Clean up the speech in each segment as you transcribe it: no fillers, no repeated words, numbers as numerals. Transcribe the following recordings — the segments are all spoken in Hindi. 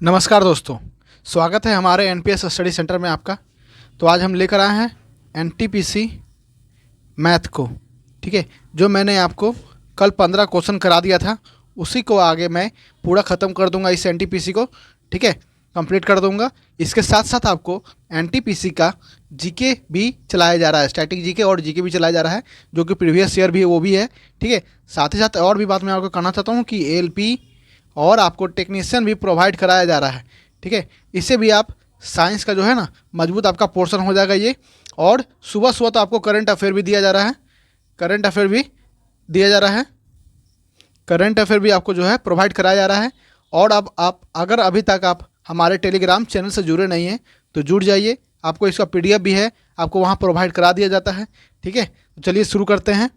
नमस्कार दोस्तों, स्वागत है हमारे एनपीएस स्टडी सेंटर में आपका। तो आज हम लेकर आए हैं एनटीपीसी मैथ को। ठीक है, जो मैंने आपको कल 15 क्वेश्चन करा दिया था उसी को आगे मैं पूरा ख़त्म कर दूंगा इस एनटीपीसी को। ठीक है, कंप्लीट कर दूंगा। इसके साथ साथ आपको एनटीपीसी का जीके भी चलाया जा रहा है, स्टैटिक जीके और जीके भी चलाया जा रहा है, जो कि प्रीवियस ईयर भी है वो भी है। ठीक है, साथ ही साथ और भी बात मैं आपको कहना चाहता हूँ कि एएलपी और आपको टेक्नीशियन भी प्रोवाइड कराया जा रहा है। ठीक है, इससे भी आप साइंस का जो है ना मजबूत आपका पोर्शन हो जाएगा ये। और सुबह सुबह तो आपको करंट अफेयर भी दिया जा रहा है, करंट अफेयर भी दिया जा रहा है, करंट अफेयर भी आपको जो है प्रोवाइड कराया जा रहा है। और अब आप अगर अभी तक आप हमारे टेलीग्राम चैनल से जुड़े नहीं हैं तो जुड़ जाइए, आपको इसका पीडीएफ भी है, आपको वहाँ प्रोवाइड करा दिया जाता है। ठीक है, तो चलिए शुरू करते हैं।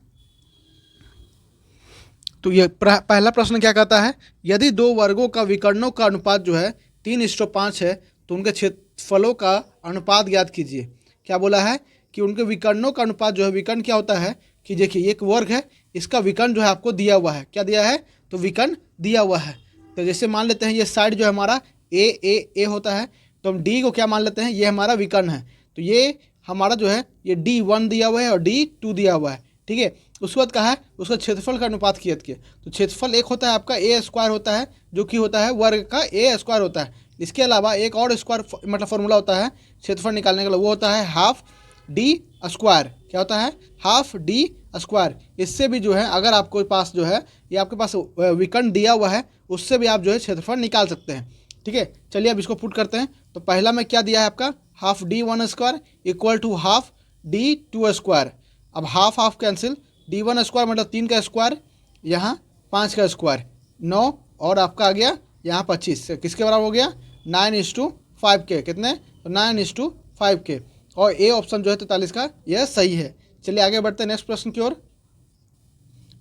तो ये पहला प्रश्न क्या कहता है, यदि दो वर्गों का विकर्णों का अनुपात जो है 3:5 है तो उनके क्षेत्रफलों का अनुपात ज्ञात कीजिए। क्या बोला है कि उनके विकर्णों का अनुपात जो है, विकर्ण क्या होता है कि देखिए एक वर्ग है, इसका विकर्ण जो है आपको दिया हुआ है। क्या दिया है? तो विकर्ण दिया हुआ है। तो जैसे मान लेते हैं ये साइड जो है हमारा ए होता है, तो हम डी को क्या मान लेते हैं, ये हमारा विकर्ण है। तो ये हमारा जो है ये D1 दिया हुआ है और D2 दिया हुआ है। ठीक है, उसके बाद कहा है उसका क्षेत्रफल का अनुपात किया। तो क्षेत्रफल एक होता है आपका ए स्क्वायर होता है, जो कि होता है वर्ग का ए स्क्वायर होता है। इसके अलावा एक और स्क्वायर मतलब फॉर्मूला होता है क्षेत्रफल निकालने का, वो होता है हाफ डी स्क्वायर। क्या होता है? Half D square. इससे भी जो है अगर आपके पास जो है ये आपके पास विकर्ण दिया हुआ है, उससे भी आप जो है क्षेत्रफल निकाल सकते हैं। ठीक है, चलिए अब इसको पुट करते हैं। तो पहला में क्या दिया है आपका, half D1 square equal to half D2 square. अब half half cancel, D1 square मतलब 3 का स्क्वायर, यहाँ 5 का स्क्वायर 9, और आपका आ गया यहाँ 25। किसके बराबर हो गया? 9:5 के। कितने? तो 9:5 के। और ए ऑप्शन जो है 43 का यह सही है। चलिए आगे बढ़ते हैं नेक्स्ट प्रश्न की ओर।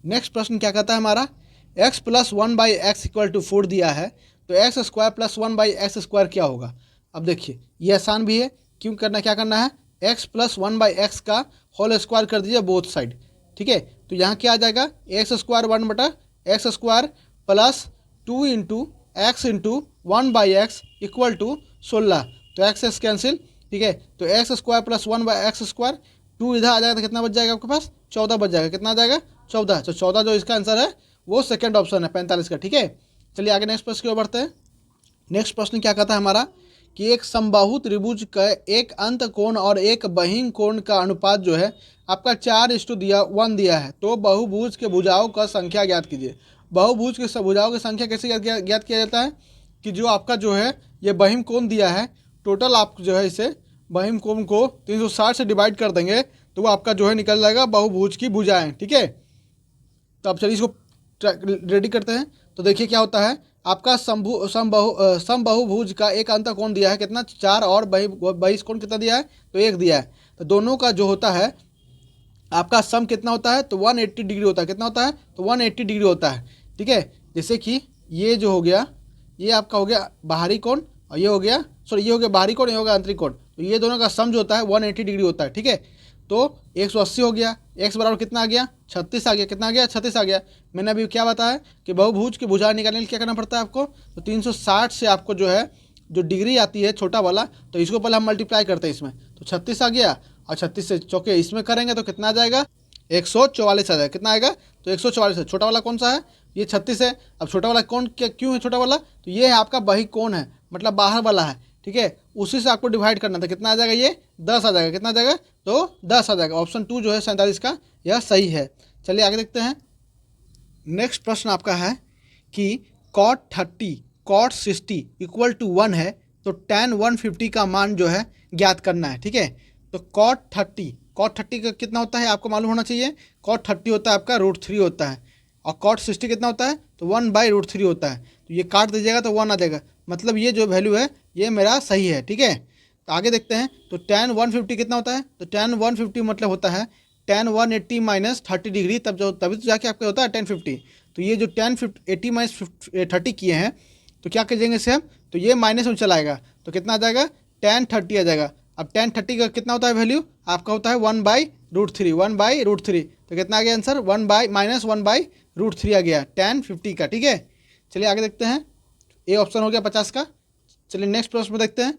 नेक्स्ट प्रश्न क्या कहता है हमारा, x + 1/x = 4 दिया है, तो x² + 1/x² क्या होगा? अब देखिए ये आसान भी है, क्यों करना, क्या करना है, x + 1/x का होल स्क्वायर कर दीजिए बोथ साइड। ठीक है, तो यहाँ क्या आ जाएगा, x² 1/x² plus 2 × x × 1/x = 16। तो x कैंसिल। ठीक है, तो x² + 1/x², 2 इधर आ जाएगा तो कितना बच जाएगा आपके पास? 14 बच जाएगा। कितना आ जाएगा? 14। तो 14 जो इसका आंसर है वो सेकंड ऑप्शन है 45 का। ठीक है, चलिए आगे नेक्स्ट प्रश्न की ओर बढ़ते हैं। नेक्स्ट प्रश्न क्या कहता है हमारा कि एक समबाहु त्रिभुज का एक अंत कोण और एक बहिर्म कोण का अनुपात जो है आपका 4:1 दिया है, तो बहुभुज के भुजाओं का संख्या ज्ञात कीजिए। बहुभुज के भुजाओं की संख्या कैसे ज्ञात किया जाता है कि जो आपका जो है ये बहिर्म कोण दिया है, टोटल आप जो है इसे बहिर्म कोण को 360 से डिवाइड कर देंगे तो वो आपका जो है निकल जाएगा बहुभुज की भुजाएं। ठीक है, तो अब चलिए इसको रेडी करते हैं। तो देखिए क्या होता है, आपका समबाहुभुज का एक अंत कोण दिया है कितना, 4, और बहिष्ठ कोण कितना दिया है, तो 1 दिया है। तो दोनों का जो होता है आपका सम कितना होता है, तो 180 डिग्री होता है। कितना होता है? तो 180 डिग्री होता है। ठीक है, जैसे कि ये जो हो गया, ये आपका हो गया बाहरी कोण, और ये हो गया ये हो गया बाहरी कोण, ये हो गया आंतरिक कोण। तो ये दोनों का सम जो होता है 180 डिग्री होता है। ठीक है, तो 180 हो गया, x बराबर कितना आ गया, 36 आ गया। कितना आ गया? 36 आ गया। मैंने अभी क्या बताया कि बहुभुज की भुजा निकालने के लिए क्या करना पड़ता है आपको, तो 360 से आपको जो है जो डिग्री आती है छोटा वाला, तो इसको पहले हम मल्टीप्लाई करते हैं इसमें, तो 36 आ गया, और 36 से चौके इसमें करेंगे तो कितना आ जाएगा, 144 आ जाएगा। कितना आएगा? तो 144 है। छोटा वाला कौन सा है? ये 36 है। अब छोटा वाला कौन क्यों है छोटा वाला, तो ये है आपका बहिर्म कोण है, मतलब बाहर वाला है। ठीक है, उसी से आपको डिवाइड करना था। कितना आ जाएगा? ये 10 आ जाएगा। कितना आ जाएगा? तो 10 आ जाएगा। ऑप्शन 2 जो है 47 का यह सही है। चलिए आगे देखते हैं। नेक्स्ट प्रश्न आपका है कि cot 30 cot 60 = 1 है, तो tan 150 का मान जो है ज्ञात करना है। ठीक है, तो cot 30 का कितना होता है आपको मालूम होना चाहिए। cot 30 होता है आपका √3 होता है, और cot 60 कितना होता है, तो 1/√3 होता है। तो ये काट दीजिएगा तो 1 आ जाएगा, मतलब ये जो वैल्यू है ये मेरा सही है। ठीक है, तो आगे देखते हैं। तो tan 150 कितना होता है, तो tan 150 मतलब होता है tan 180 - 30 डिग्री, तभी तो जाके आपका होता है tan 50। तो ये जो tan 80 - 30 किए हैं, तो क्या करेंगे इसे हम, तो ये माइनस में चलाएगा, तो कितना आ जाएगा, tan 30 आ जाएगा। अब tan 30 का कितना होता है वैल्यू आपका, होता है 1/√3 1/√3। तो कितना आ गया आंसर, -1/√3 आ गया tan 50 का। ठीक है, चलिए आगे देखते हैं। ए ऑप्शन हो गया 50 का। चलिए नेक्स्ट प्रश्न में देखते हैं।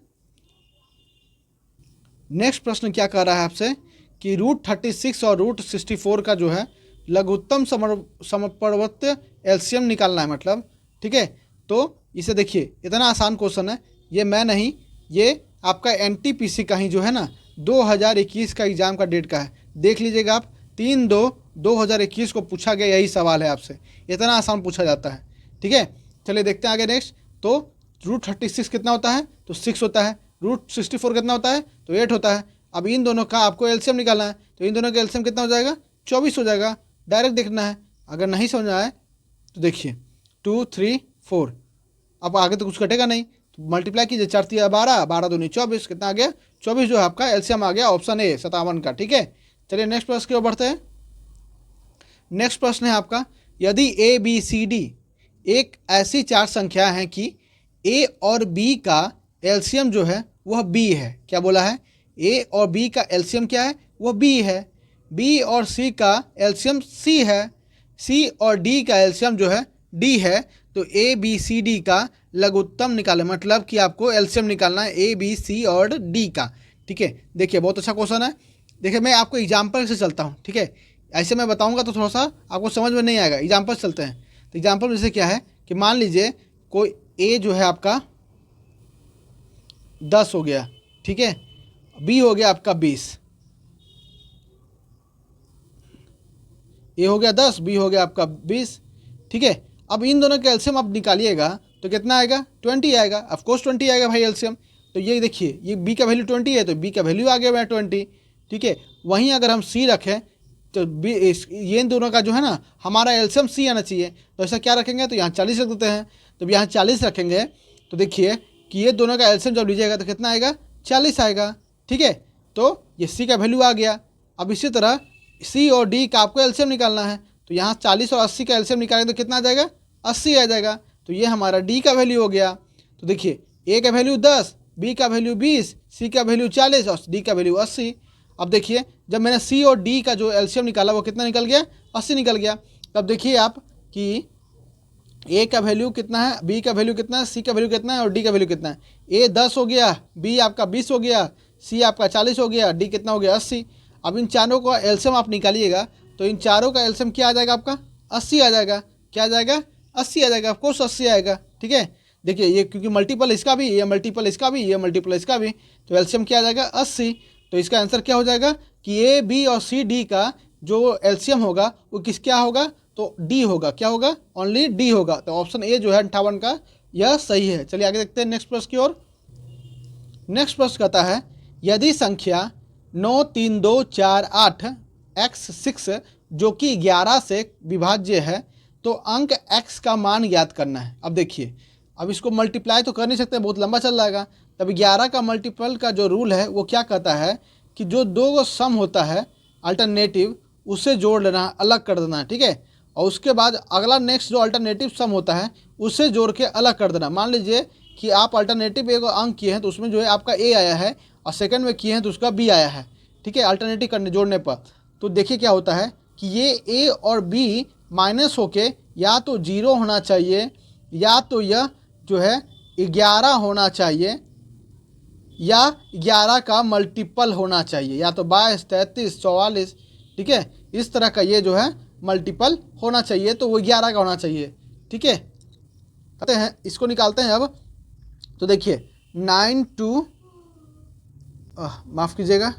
नेक्स्ट प्रश्न क्या कह रहा है आपसे कि √36 और √64 का जो है लघुत्तम समप्रवृत्त एलसीएम निकालना है, मतलब ठीक है। तो इसे देखिए, इतना आसान क्वेश्चन है ये, मैं नहीं, ये आपका एनटीपीसी का ही जो है ना 2021 का एग्जाम का डेट का है, देख लीजिएगा आप। 3/2/2021 को पूछा गया यही सवाल है आपसे, इतना आसान पूछा जाता है, ठीक है। चलिए देखते हैं आगे नेक्स्ट। तो √36 कितना होता है, तो 6 होता है। √64 कितना होता है, तो 8 होता है। अब इन दोनों का आपको एलसीएम निकालना है, तो इन दोनों का एलसीएम कितना हो जाएगा, 24 हो जाएगा। डायरेक्ट देखना है, अगर नहीं समझ आए तो देखिए 2 3 4, अब आगे तो कुछ कटेगा नहीं, तो मल्टीप्लाई कीजिए, 4 3 12, 12 दूनी 24, कितना आ गया 24 जो है आपका एलसीएम आ गया ऑप्शन ए 57 का, ठीक है। चलिए नेक्स्ट प्रश्न की ओर बढ़ते हैं। नेक्स्ट प्रश्न है आपका, यदि ए बी सी डी एक ऐसी 4 संख्या हैं कि ए और बी का एलसीएम जो है वह बी है, क्या बोला है, ए और बी का एलसीएम क्या है, वह बी है। बी और सी का एलसीएम सी है, सी और डी का एलसीएम जो है डी है। तो ए बी सी डी का लघुत्तम निकालें, मतलब कि आपको एलसीएम निकालना है ए बी सी और डी का, ठीक है। देखिए बहुत अच्छा क्वेश्चन है। देखिए मैं आपको एग्जाम्पल से चलता हूँ, ठीक है, ऐसे मैं बताऊँगा तो थोड़ा सा आपको समझ में नहीं आएगा। एग्जाम्पल से चलते हैं। तो एग्जाम्पल जैसे क्या है कि मान लीजिए कोई ए जो है आपका 10 हो गया, ठीक है, बी हो गया आपका 20, ए हो गया 10, बी हो गया आपका 20, ठीक है। अब इन दोनों का एलसीएम आप निकालिएगा तो कितना आएगा, 20 आएगा, ऑफकोर्स 20 आएगा भाई एलसीएम। तो ये देखिए, ये बी का वैल्यू 20 है, तो बी का वैल्यू आ गया भाई 20, ठीक है। वहीं अगर हम सी रखें तो बी ये इन दोनों का जो है ना हमारा एलसीएम सी आना चाहिए, तो ऐसा क्या रखेंगे, तो यहाँ 40 रख देते हैं। तो यहाँ 40 रखेंगे तो देखिए कि ये दोनों का एलसीएम जब लीजिएगा तो कितना आएगा, 40 आएगा, ठीक है। तो ये सी का वैल्यू आ गया। अब इसी तरह सी और डी का आपको एलसीएम निकालना है, तो यहाँ 40 और 80 का एलसीएम निकालेंगे तो कितना आ जाएगा, 80 आ जाएगा। तो ये हमारा डी का वैल्यू हो गया। तो देखिए ए का वैल्यू 10, बी का वैल्यू 20, सी का वैल्यू 40 और डी का वैल्यू 80। अब देखिए जब मैंने सी और डी का जो एलसीएम निकाला वो कितना निकल गया, 80 निकल गया। तब देखिए आप कि ए का वैल्यू कितना है, बी का वैल्यू कितना है, सी का वैल्यू कितना है और डी का वैल्यू कितना है। ए 10 हो गया, बी आपका 20 हो गया, सी आपका 40 हो गया, डी कितना हो गया, 80। अब इन चारों का एलसीएम आप निकालिएगा तो इन चारों का एलसीएम क्या आ जाएगा आपका, 80 आ जाएगा। क्या आ जाएगा, 80 आ जाएगा, ऑफकोर्स 80 आएगा, ठीक है। देखिए ये क्योंकि मल्टीपल इसका भी, ये मल्टीपल इसका भी, ये मल्टीपल इसका भी, तो एलसीएम क्या आ जाएगा, 80। तो इसका आंसर क्या हो जाएगा कि ए बी और सी डी का जो एलसीएम होगा वो किस क्या होगा, तो डी होगा। क्या होगा, ओनली डी होगा। तो ऑप्शन ए जो है 58 का यह सही है। चलिए आगे देखते हैं नेक्स्ट प्रश्न की ओर। नेक्स्ट प्रश्न कहता है, यदि संख्या 9 3 2 4 8 x6 जो कि 11 से विभाज्य है तो अंक x का मान ज्ञात करना है। अब देखिए, अब इसको मल्टीप्लाई तो कर नहीं सकते, बहुत लंबा चल जाएगा। तब 11 का मल्टीपल का जो रूल है वो क्या कहता है कि जो दो सम होता है अल्टरनेटिव उसे जोड़ लेना है, अलग कर देना है, ठीक है। और उसके बाद अगला नेक्स्ट जो अल्टरनेटिव सम होता है उसे जोड़ के अलग कर देना। मान लीजिए कि आप अल्टरनेटिव एक अंक किए हैं तो उसमें जो है आपका ए आया है और सेकंड में किए हैं तो उसका बी आया है, ठीक है, अल्टरनेटिव करने जोड़ने पर। तो देखिए क्या होता है कि ये ए और बी माइनस होके या तो 0 होना चाहिए या तो यह जो है 11 होना चाहिए या 11 का मल्टीपल होना चाहिए, या तो 22 33 44, ठीक है, इस तरह का ये जो है मल्टीपल होना चाहिए, तो वो 11 का होना चाहिए, ठीक है। कहते हैं इसको निकालते हैं अब। तो देखिए 9 2 माफ़ कीजिएगा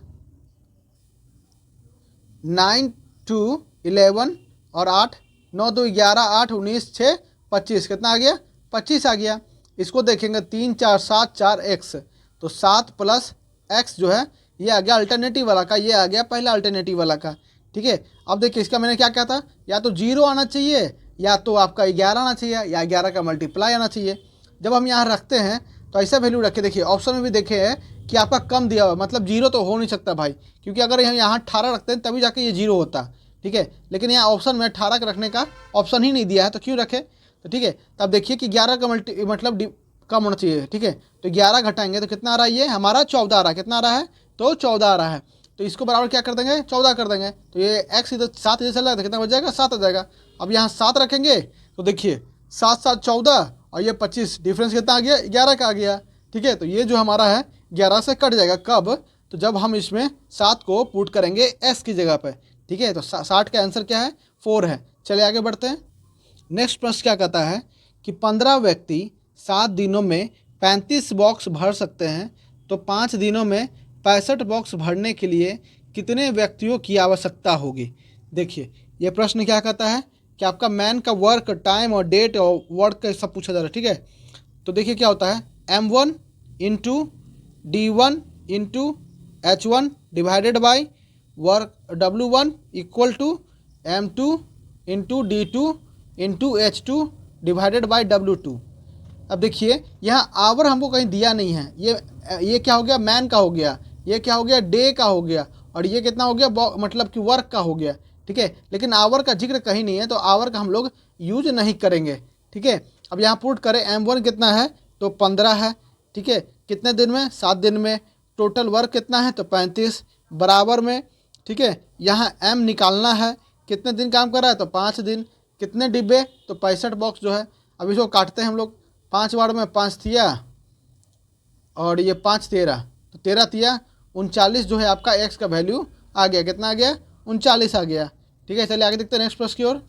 9 2 11 और 8 9 2 11 8 19 6 25, कितना आ गया, 25 आ गया। इसको देखेंगे 3 4 7 4 x, तो 7 प्लस x जो है ये आ गया अल्टरनेटिव वाला का, ये आ गया पहला अल्टरनेटिव वाला का, ठीक है। अब देखिए इसका मैंने क्या कहा था, या तो 0 आना चाहिए या तो आपका 11 आना चाहिए या 11 का मल्टीप्लाई आना चाहिए। जब हम यहाँ रखते हैं तो ऐसा वैल्यू रखे, देखिए ऑप्शन में भी देखे हैं कि आपका कम दिया हुआ, मतलब 0 तो हो नहीं सकता भाई, क्योंकि अगर यहाँ 18 रखते हैं तभी जाके ये 0 होता, ठीक है। लेकिन यहाँ ऑप्शन में 18 का रखने का ऑप्शन ही नहीं दिया है, तो क्यों रखे, तो ठीक है। तब देखिए कि 11 का मतलब कम होना चाहिए, ठीक है। तो 11 घटाएंगे तो कितना आ रहा है, ये हमारा 14 आ रहा है, कितना आ रहा है, तो 14 आ रहा है। तो इसको बराबर क्या कर देंगे, 14 कर देंगे। तो ये x इधर 7 इधर चल रहा है तो कितना बच जाएगा, 7 आ जाएगा। अब यहाँ 7 रखेंगे तो देखिए 7 7 14 और ये 25, डिफरेंस कितना आ गया, 11 का आ गया, ठीक है, तो ये जो हमारा है 11 से कट जाएगा कब, तो जब हम इसमें 7 को पुट करेंगे एस की जगह पे। ठीक है, तो 60 का आंसर क्या है 4 है। चलिए आगे बढ़ते हैं। नेक्स्ट प्रश्न क्या कहता है कि 15 व्यक्ति 7 दिनों में 35 बॉक्स भर सकते हैं, तो 5 दिनों में 65 बॉक्स भरने के लिए कितने व्यक्तियों की आवश्यकता होगी। देखिए ये प्रश्न क्या कहता है कि आपका मैन का वर्क टाइम और डेट और वर्क का सब पूछा जा रहा है। ठीक है, तो देखिए क्या होता है M1 into D1 into H1 divided by work W1 equal to M2 into D2 into H2 divided by W2। अब देखिए यहाँ आवर हमको कहीं दिया नहीं है, ये क्या हो गया मैन का हो गया, ये क्या हो गया डे का हो गया, और ये कितना हो गया मतलब कि वर्क का हो गया। ठीक है, लेकिन आवर का जिक्र कहीं नहीं है, तो आवर का हम लोग यूज नहीं करेंगे। ठीक है, अब यहाँ पुट करें M1 कितना है तो 15 है। ठीक है, कितने दिन में 7 दिन में। टोटल वर्क कितना है तो 35 बराबर में। ठीक है, यहाँ M निकालना है, कितने दिन काम कर रहा है तो 5 दिन। कितने डिब्बे तो 65 बॉक्स जो है। अब इसको काटते हैं हम लोग, 5 बार में 5 तिया और ये 5 13, तो 13 तिया 39 जो है आपका एक्स का वैल्यू आ गया। कितना आ गया 39 आ गया। ठीक है, चलिए आगे देखते हैं नेक्स्ट प्रश्न की ओर।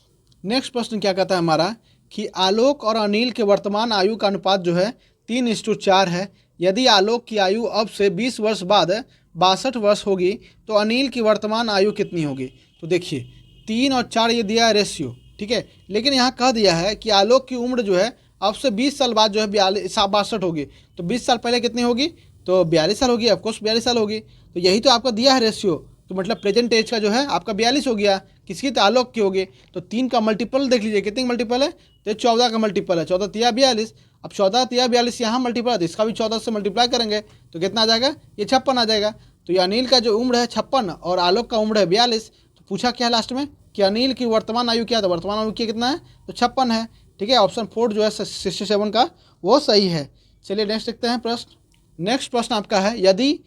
नेक्स्ट प्रश्न क्या कहता है हमारा कि आलोक और अनिल के वर्तमान आयु का अनुपात जो है 3:4 है। यदि आलोक की आयु अब से 20 वर्ष बाद 62 वर्ष होगी तो अनिल की वर्तमान आयु कितनी होगी। तो देखिए 3 और 4 ये दिया है रेशियो। ठीक है, लेकिन यहाँ कह दिया है कि आलोक की उम्र जो है अब से 20 साल बाद जो है 62 होगी, तो 20 साल पहले कितनी होगी तो 42 साल होगी, ऑफकोर्स 42 साल होगी। तो यही तो आपका दिया है रेशियो, तो मतलब प्रेजेंट एज का जो है आपका 42 हो गया। किसकी तो आलोक की होगी, तो 3 का मल्टीपल देख लीजिए कितनी मल्टीपल है तो 14 का मल्टीपल है, 14 तिया 42। अब 14 तिया 42 यहाँ मल्टीपल है, तो इसका भी 14 से मल्टीप्लाई करेंगे तो कितना आ जाएगा ये 56 आ जाएगा। तो ये अनिल का जो उम्र है 56 और आलोक का उम्र है 42। तो पूछा क्या है लास्ट में कि अनिल की वर्तमान आयु क्या था, वर्तमान आयु कितना है तो 56 है। ठीक है, ऑप्शन 4 जो है 67 का वो सही है। चलिए नेक्स्ट देखते हैं प्रश्न। नेक्स्ट प्रश्न आपका है यदि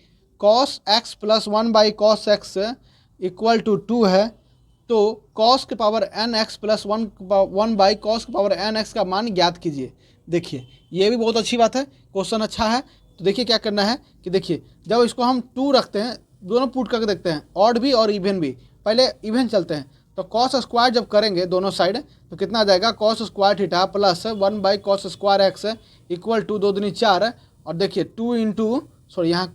cos x plus 1/cos x equal to 2 है, तो cos के power n x plus 1/cos के पावर n x का मान ज्ञात कीजिए। देखिए ये भी बहुत अच्छी बात है, क्वेश्चन अच्छा है। तो देखिए क्या करना है कि देखिए जब इसको हम 2 रखते हैं, दोनों पुट करके देखते हैं, ऑड भी और इवन भी। पहले इवन चलते हैं, तो cos स्क्वायर जब करेंगे दोनों साइड तो कितना आ जाएगा cos square theta plus 1/cos square x equal to 2 दूनी 4। और देखिए 2 इंटू सॉरी यहाँ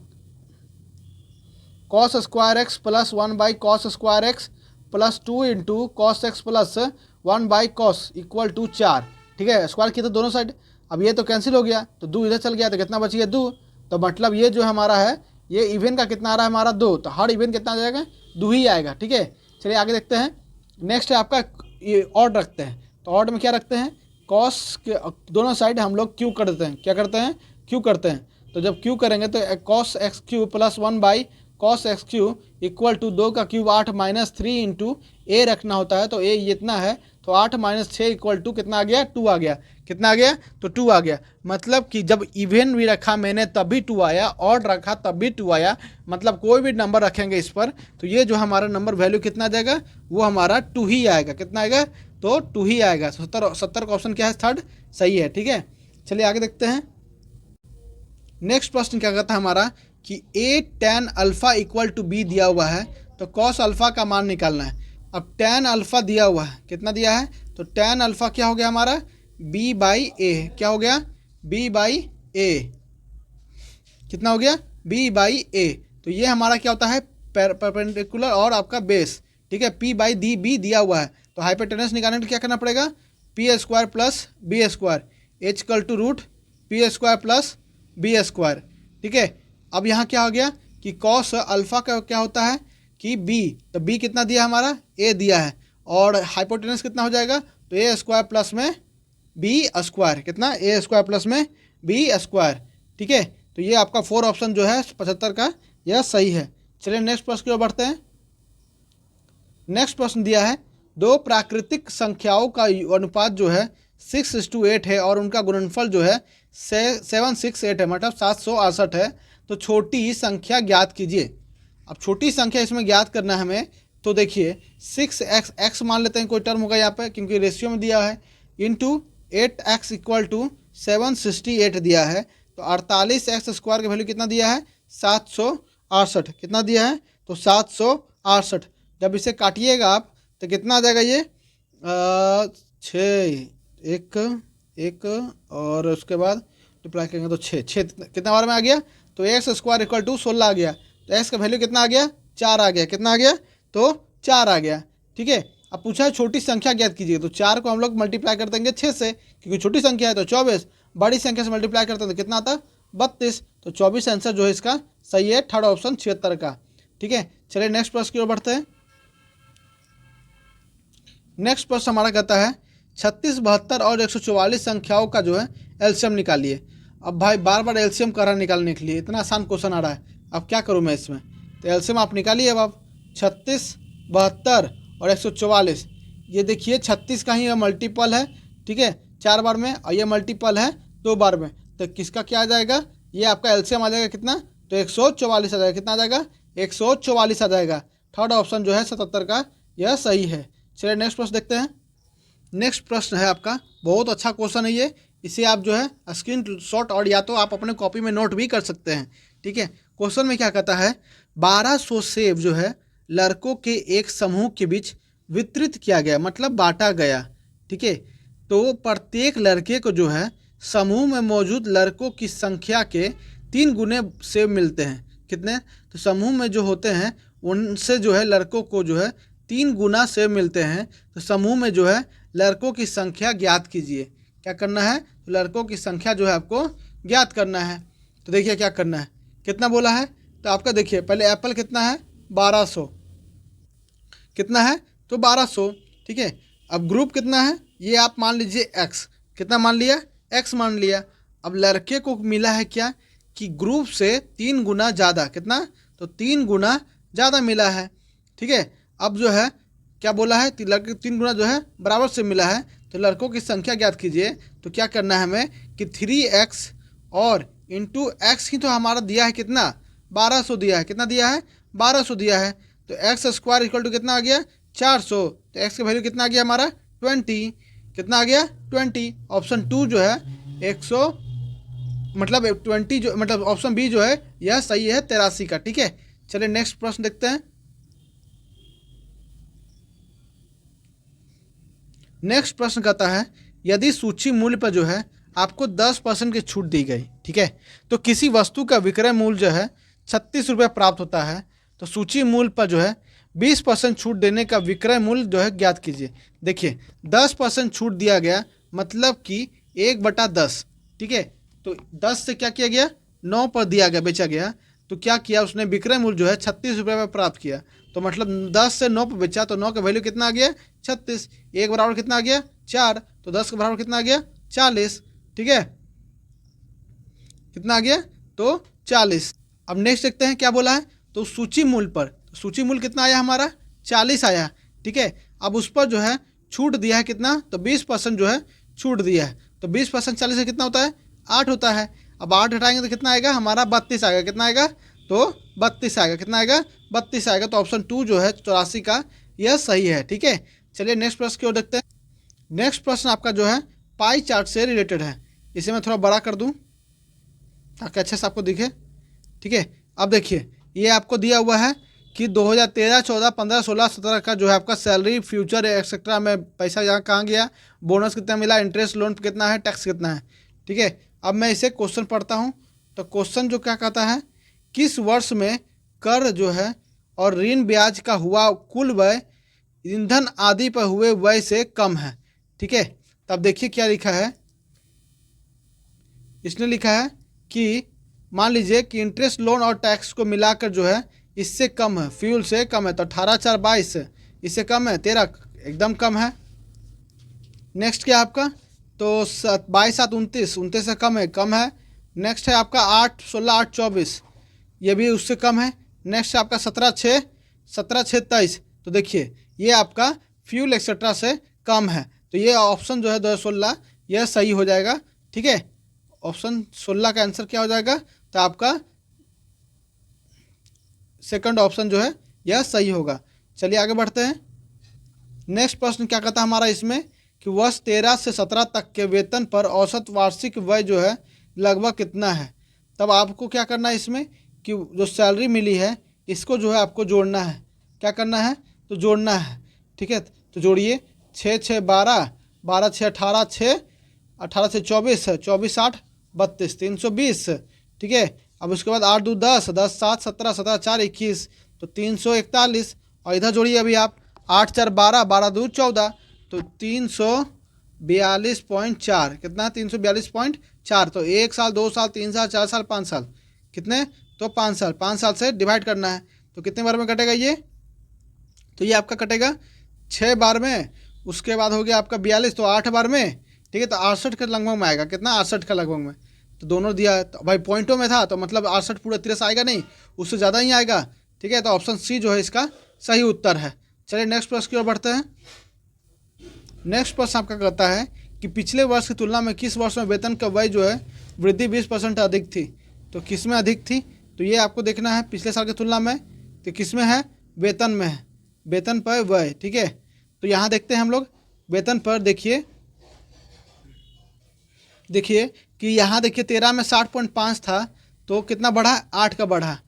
cos square x plus 1/cos square x plus 2 into cos x plus 1/cos equal to 4। ठीक है, स्क्वायर किया तो दोनों साइड, अब ये तो कैंसिल हो गया, तो 2 इधर चल गया तो कितना बच गया 2। तो मतलब ये जो हमारा है ये इवन का कितना आ रहा है हमारा 2, तो हर इवन कितना आ जाएगा 2 ही आएगा। ठीक है, चलिए आगे देखते हैं। नेक्स्ट है आपका ये ऑड रखते हैं, तो ऑड में क्या रखते हैं कॉस के दोनों साइड हम लोग क्यू कर देते हैं। क्या करते हैं क्यू करते हैं, तो जब क्यू करेंगे तो cos x cube plus 1/cos x cube equal to 2 का क्यूब 8 माइनस 3 इंटू ए रखना होता है, तो ए इतना है तो 8 माइनस 6 इक्वल टू कितना आ गया 2 आ गया। कितना आ गया तो 2 आ गया। मतलब कि जब इवन भी रखा मैंने तब भी 2 आया, ऑड रखा तब भी 2 आया। मतलब कोई भी नंबर रखेंगे इस पर तो ये जो हमारा नंबर वैल्यू कितना आ जाएगा वो हमारा 2 ही आएगा। कितना आएगा तो 2 ही आएगा। 70 का ऑप्शन क्या है थर्ड सही है। ठीक है, चलिए आगे देखते हैं। नेक्स्ट प्रश्न क्या कहता है हमारा कि a tan alpha equal to b दिया हुआ है, तो cos अल्फा का मान निकालना है। अब tan अल्फा दिया हुआ है, कितना दिया है तो tan अल्फा क्या हो गया हमारा b/a। क्या हो गया b/a, कितना हो गया b/a। तो ये हमारा क्या होता है परपेंडिकुलर और आपका बेस। ठीक है, p/b दिया हुआ है, तो हाइपोटेनस निकालने के लिए क्या करना पड़ेगा p square plus b square h equal to root p square plus b square. ठीक है, अब यहाँ क्या हो गया कि cos अल्फा का क्या होता है कि b, तो b कितना दिया हमारा a दिया है, और हाइपोटेनस कितना हो जाएगा तो a स्क्वायर प्लस में b स्क्वायर। कितना a स्क्वायर प्लस में b स्क्वायर। ठीक है, तो ये आपका 4 ऑप्शन जो है 75 का यह सही है। चलिए नेक्स्ट प्रश्न की ओर बढ़ते हैं। नेक्स्ट प्रश्न दिया है दो प्राकृतिक संख्याओं का अनुपात जो है 6:8 है और उनका गुणनफल जो है 768 है, मतलब 768 है, तो छोटी संख्या ज्ञात कीजिए। अब छोटी संख्या इसमें ज्ञात करना है हमें, तो देखिए 6x मान लेते हैं कोई टर्म होगा यहाँ पे क्योंकि रेशियो में दिया है, इंटू 8x इक्वल टू 768 दिया है, तो 48x² की वैल्यू कितना दिया है 768, कितना दिया है तो 768। जब इसे काटिएगा आप तो कितना आ जाएगा ये 6 एक और उसके बाद अप्लाई करेंगे तो 6 कितना बार में आ गया तो x² = 16 आ गया। तो x का वैल्यू कितना आ गया 4 आ गया, कितना आ गया तो 4 आ गया। ठीक है, अब पूछा है छोटी संख्या ज्ञात कीजिए, तो 4 को हम लोग मल्टीप्लाई कर देंगे 6 से, क्योंकि छोटी संख्या है तो 24, बड़ी संख्या से मल्टीप्लाई करते हैं तो कितना आता 32। तो 24 आंसर जो है इसका सही है, थर्ड ऑप्शन 76 का। ठीक है, चलिए नेक्स्ट प्रश्न की ओर बढ़ते हैं। नेक्स्ट प्रश्न हमारा कहता है 36, 72 और 144 संख्याओं का जो है एलसीएम निकालिए। अब भाई बार बार एलसीएम कर रहा है निकालने के लिए, इतना आसान क्वेश्चन आ रहा है, अब क्या करूँ मैं इसमें। तो एलसीएम आप निकालिए। अब आप 36, 72 और 144, ये देखिए 36 का ही मल्टीपल है, ठीक है 4 बार में, और ये मल्टीपल है 2 बार में, तो किसका क्या आ जाएगा, ये आपका एलसीएम आ जाएगा कितना तो 144 आ जाएगा। कितना आ जाएगा 144 आ जाएगा। थर्ड ऑप्शन जो है 77 का यह सही है। चलिए नेक्स्ट प्रश्न देखते हैं। नेक्स्ट प्रश्न है आपका, बहुत अच्छा क्वेश्चन है ये, इसे आप जो है स्क्रीन शॉट और या तो आप अपने कॉपी में नोट भी कर सकते हैं। ठीक है, क्वेश्चन में क्या कहता है 1200 सेब जो है लड़कों के एक समूह के बीच वितरित किया गया, मतलब बांटा गया। ठीक है, तो प्रत्येक लड़के को जो है समूह में मौजूद लड़कों की संख्या के 3 गुने सेब मिलते हैं। कितने, तो समूह में जो होते हैं उनसे जो है लड़कों को जो है 3 गुना सेब मिलते हैं। तो समूह में जो है लड़कों की संख्या ज्ञात कीजिए। क्या करना है, तो लड़कों की संख्या जो है आपको ज्ञात करना है। तो देखिए क्या करना है, कितना बोला है, तो आपका देखिए पहले एप्पल कितना है 1200, कितना है तो 1200। ठीक है, अब ग्रुप कितना है, ये आप मान लीजिए x, कितना मान लिया x मान लिया। अब लड़के को मिला है क्या कि ग्रुप से 3 गुना ज़्यादा, कितना तो 3 गुना ज़्यादा मिला है। ठीक है, अब जो है क्या बोला है, लड़के 3 गुना जो है बराबर से मिला है, तो लड़कों की संख्या ज्ञात कीजिए। तो क्या करना है हमें कि 3x और इंटू एक्स ही तो हमारा दिया है कितना 1200 दिया है, कितना दिया है 1200 दिया है। तो x² = कितना आ गया 400, तो x का वैल्यू कितना आ गया हमारा 20, कितना आ गया 20। ऑप्शन 2 जो है 100 मतलब 20 जो मतलब ऑप्शन बी जो है यह सही है 83 का। ठीक है, चलिए नेक्स्ट प्रश्न देखते हैं। नेक्स्ट प्रश्न कहता है यदि सूची मूल्य पर जो है आपको 10% की छूट दी गई, ठीक है, तो किसी वस्तु का विक्रय मूल्य जो है 36 रुपये प्राप्त होता है, तो सूची मूल्य पर जो है 20% छूट देने का विक्रय मूल्य जो है ज्ञात कीजिए। देखिए 10% छूट दिया गया, मतलब कि 1/10। ठीक है, तो 10 से क्या किया गया 9 पर दिया गया, बेचा गया, तो क्या किया उसने विक्रय मूल्य जो है 36 रुपये में प्राप्त किया। तो मतलब 10 से 9 पर बेचा, तो 9 का वैल्यू कितना आ गया 36, 1 बराबर कितना आ गया 4, तो 10 के बराबर कितना आ गया 40। ठीक है, कितना आ गया तो 40। अब नेक्स्ट देखते हैं क्या बोला है, तो सूची मूल्य पर, तो सूची मूल्य कितना आया हमारा 40 आया। ठीक है, अब उस पर जो है छूट दिया है कितना, तो 20% जो है छूट दिया है, तो 20% 40 से कितना होता है 8 होता है। अब 8 हटाएंगे तो कितना आएगा हमारा 32 आएगा, कितना आएगा तो 32 आएगा, कितना आएगा 32 आएगा। तो ऑप्शन 2 जो है 84 का यह सही है। ठीक है, चलिए नेक्स्ट प्रश्न की ओर देखते हैं। नेक्स्ट प्रश्न आपका जो है पाई चार्ट से रिलेटेड है, इसे मैं थोड़ा बड़ा कर दूं ताकि अच्छे से आपको दिखे। ठीक है, अब देखिए ये आपको दिया हुआ है कि 2013, 14, 15, 16, 17 का जो है आपका सैलरी, फ्यूचर एक्सेट्रा में पैसा यहाँ कहाँ गया, बोनस कितना मिला, इंटरेस्ट लोन कितना है, टैक्स कितना है। ठीक है, अब मैं इसे क्वेश्चन पढ़ता हूँ। तो क्वेश्चन जो क्या कहता है, किस वर्ष में कर जो है और ऋण ब्याज का हुआ कुल व्यय ईंधन आदि पर हुए व्यय से कम है। ठीक है, तब देखिए क्या लिखा है, इसने लिखा है कि मान लीजिए कि इंटरेस्ट लोन और टैक्स को मिलाकर जो है इससे कम है, फ्यूल से कम है, तो 18/4 22, इससे कम है 13, एकदम कम है। नेक्स्ट क्या आपका, तो 22/7 29, 29 से कम है, कम है। नेक्स्ट है आपका 8/16 8 24, ये भी उससे कम है। नेक्स्ट है आपका 17/6 23, तो देखिए ये आपका फ्यूल एक्सेट्रा से कम है, तो ये ऑप्शन जो है 2016 यह सही हो जाएगा। ठीक है, ऑप्शन 16 का आंसर क्या हो जाएगा, तो आपका सेकंड ऑप्शन जो है यह सही होगा। चलिए आगे बढ़ते हैं। नेक्स्ट प्रश्न क्या कहता है हमारा इसमें कि वर्ष 13 से 17 तक के वेतन पर औसत वार्षिक व्यय जो है लगभग कितना है। तब आपको क्या करना है इसमें कि जो सैलरी मिली है इसको जो है आपको जोड़ना है। क्या करना है? तो जोड़ना है। ठीक है, तो जोड़िए। 6 6 12, 12 6 18, 6 18 से 24, 24 8 32, 320। ठीक है, अब उसके बाद 8 2 10, 10 7 17, 17 4 21, तो 341। और इधर जोड़िए अभी आप 8 4 12, 12 2 14, तो 342.4। कितना? 342.4। तो 1 साल, 2 साल, 3 साल, 4 साल, 5 साल, कितने? तो 5 साल। 5 साल से डिवाइड करना है तो कितने बार में कटेगा ये? तो ये आपका कटेगा 6 बार में। उसके बाद हो गया आपका 42, तो 8 बार में। ठीक है, तो 68 के लगभग में आएगा। कितना? 68 का लगभग में। तो दोनों दिया तो भाई पॉइंटों में था तो मतलब 68 पूरा 13 आएगा नहीं, उससे ज़्यादा ही आएगा। ठीक है, तो ऑप्शन सी जो है इसका सही उत्तर है। चलिए नेक्स्ट प्रश्न की ओर बढ़ते हैं। नेक्स्ट प्रश्न आपका कहता है कि पिछले वर्ष की तुलना में किस वर्ष में वेतन का व्यय जो है वृद्धि 20% अधिक थी। तो किस में अधिक थी? तो ये आपको देखना है पिछले साल की तुलना में। तो किस में है? वेतन में है। वेतन पर व्यय। ठीक है, तो यहाँ देखते हैं हम लोग वेतन पर। देखिए कि यहाँ देखिए 13 में 60.5 था, तो कितना बढ़ा? 8 का बढ़ा।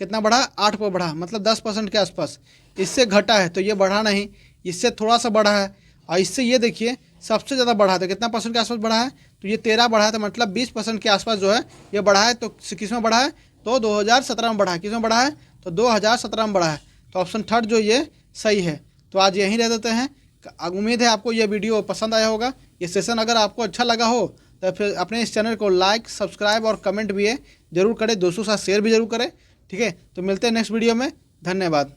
कितना बढ़ा? 8 पर बढ़ा, मतलब 10% के आसपास। इससे घटा है तो ये बढ़ा नहीं, इससे थोड़ा सा बढ़ा है। और इससे ये देखिए सबसे ज़्यादा बढ़ा है, तो कितना परसेंट के आसपास बढ़ा है? तो ये 13 बढ़ा है, तो मतलब 20% के आसपास जो है ये बढ़ा है। तो किस में बढ़ा है? तो 2017 में बढ़ा है। किस में बढ़ा है? तो 2017 में बढ़ा है। तो ऑप्शन थर्ड जो ये सही है। तो आज यहीं रह देते हैं। उम्मीद है आपको ये वीडियो पसंद आया होगा। ये सेशन अगर आपको अच्छा लगा हो तो फिर अपने इस चैनल को लाइक, सब्सक्राइब और कमेंट भी है जरूर करें, दोस्तों के साथ शेयर भी जरूर करें। ठीक है, तो मिलते हैं नेक्स्ट वीडियो में। धन्यवाद।